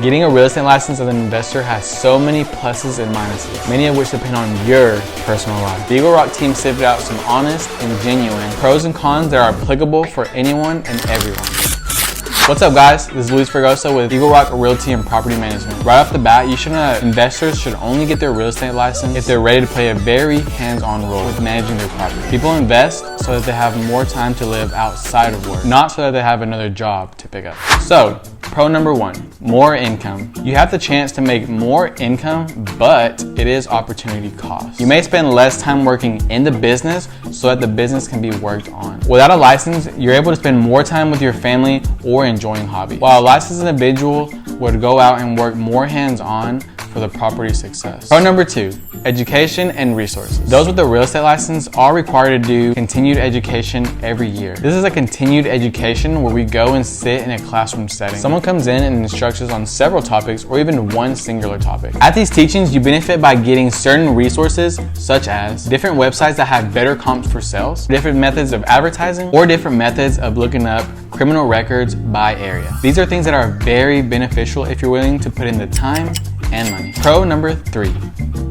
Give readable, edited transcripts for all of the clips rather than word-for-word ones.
Getting a real estate license as an investor has so many pluses and minuses, many of which depend on your personal life. The EagleRock team sifted out some honest and genuine pros and cons that are applicable for anyone and everyone. What's up, guys? This is Luis Fregoso with EagleRock Realty and Property Management. Right off the bat, you should know that investors should only get their real estate license if they're ready to play a very hands-on role with managing their property. People invest so that they have more time to live outside of work, not so that they have another job to pick up. So, pro number one, more income. You have the chance to make more income, but it is opportunity cost. You may spend less time working in the business so that the business can be worked on. Without a license, you're able to spend more time with your family or enjoying hobbies, while a licensed individual would go out and work more hands-on for the property success. Pro number two, education and resources. Those with a real estate license are required to do continued education every year. This is a continued education where we go and sit in a classroom setting. Someone comes in and instructs us on several topics or even one singular topic. At these teachings, you benefit by getting certain resources such as different websites that have better comps for sales, different methods of advertising, or different methods of looking up criminal records by area. These are things that are very beneficial if you're willing to put in the time and money. Pro number three,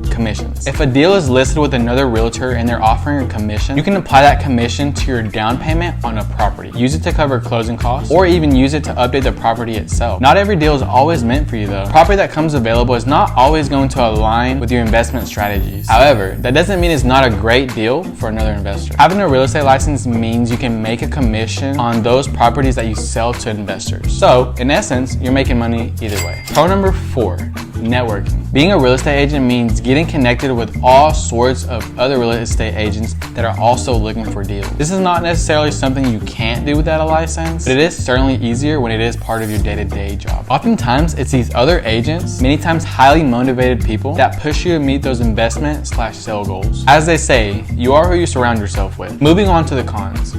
commissions. If a deal is listed with another realtor and they're offering a commission, you can apply that commission to your down payment on a property. Use it to cover closing costs or even use it to update the property itself. Not every deal is always meant for you though. Property that comes available is not always going to align with your investment strategies. However, that doesn't mean it's not a great deal for another investor. Having a real estate license means you can make a commission on those properties that you sell to investors. So in essence, you're making money either way. Pro number four, networking. Being a real estate agent means getting connected with all sorts of other real estate agents that are also looking for deals. This is not necessarily something you can't do without a license, but it is certainly easier when it is part of your day-to-day job. Oftentimes, it's these other agents, many times highly motivated people, that push you to meet those investment/sale goals. As they say, you are who you surround yourself with. Moving on to the cons.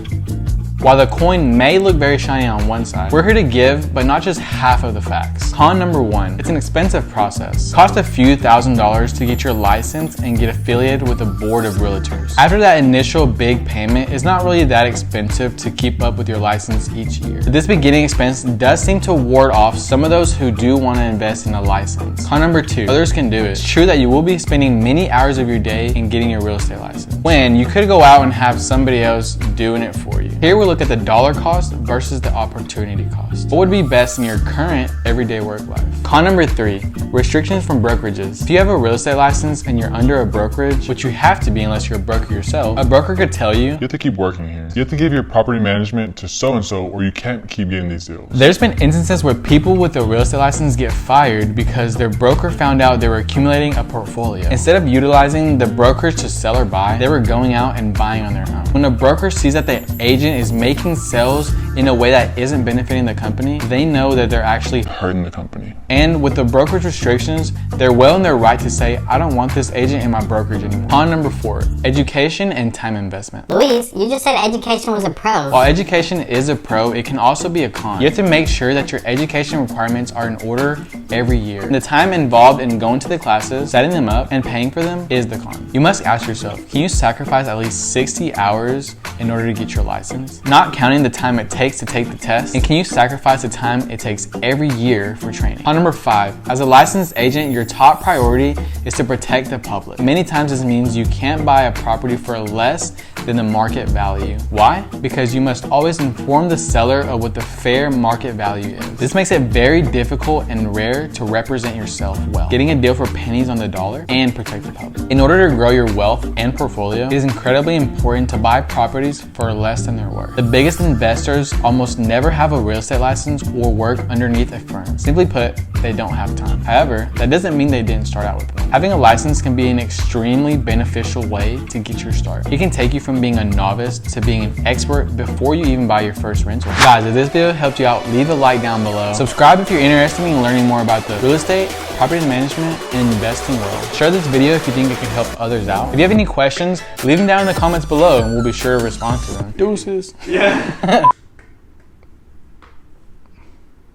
While the coin may look very shiny on one side, we're here to give, but not just half of the facts. Con number one, it's an expensive process. Cost a few $1,000s to get your license and get affiliated with a board of realtors. After that initial big payment, it's not really that expensive to keep up with your license each year. But this beginning expense does seem to ward off some of those who do want to invest in a license. Con number two, others can do it. It's true that you will be spending many hours of your day in getting your real estate license, when you could go out and have somebody else doing it for you. Here we look at the dollar cost versus the opportunity cost. What would be best in your current everyday work life? Con number three, restrictions from brokerages. If you have a real estate license and you're under a brokerage, which you have to be unless you're a broker yourself, a broker could tell you have to keep working here. You have to give your property management to so-and-so or you can't keep getting these deals. There's been instances where people with a real estate license get fired because their broker found out they were accumulating a portfolio. Instead of utilizing the brokerage to sell or buy, they were going out and buying on their own. When a broker sees that the agent is making sales in a way that isn't benefiting the company, they know that they're actually hurting the company. And with the brokerage restrictions, they're well in their right to say, I don't want this agent in my brokerage anymore. Con number four, education and time investment. Luis, you just said education was a pro. While education is a pro, it can also be a con. You have to make sure that your education requirements are in order every year. And the time involved in going to the classes, setting them up, and paying for them is the con. You must ask yourself, can you sacrifice at least 60 hours in order to get your license? Not counting the time it takes to take the test, and can you sacrifice the time it takes every year for training? Con number five, as a licensed agent, your top priority is to protect the public. Many times this means you can't buy a property for less than the market value. Why? Because you must always inform the seller of what the fair market value is. This makes it very difficult and rare to represent yourself well, getting a deal for pennies on the dollar and protect the public. In order to grow your wealth and portfolio, it is incredibly important to buy properties for less than their worth. The biggest investors almost never have a real estate license or work underneath a firm. Simply put, they don't have time. However, that doesn't mean they didn't start out with one. Having a license can be an extremely beneficial way to get your start. It can take you from being a novice to being an expert before you even buy your first rental. Guys, if this video helped you out, leave a like down below. Subscribe if you're interested in learning more about the real estate, property management, and investing world. Share this video if you think it can help others out. If you have any questions, leave them down in the comments below and we'll be sure to respond to them. Deuces. Yeah.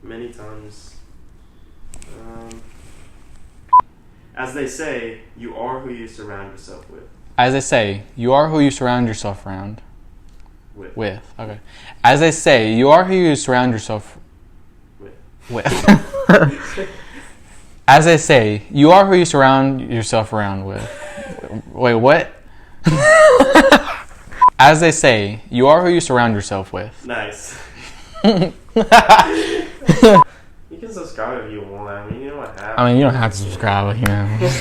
Many times. As they say, you are who you surround yourself with. As they say, you are who you surround yourself around. With. Okay. As they say, you are who you surround yourself with. As they say, you are who you surround yourself around with. Wait, what? As they say, you are who you surround yourself with. Nice. You can subscribe if you want. I mean, you know what happens. I mean, you don't have to subscribe, you know.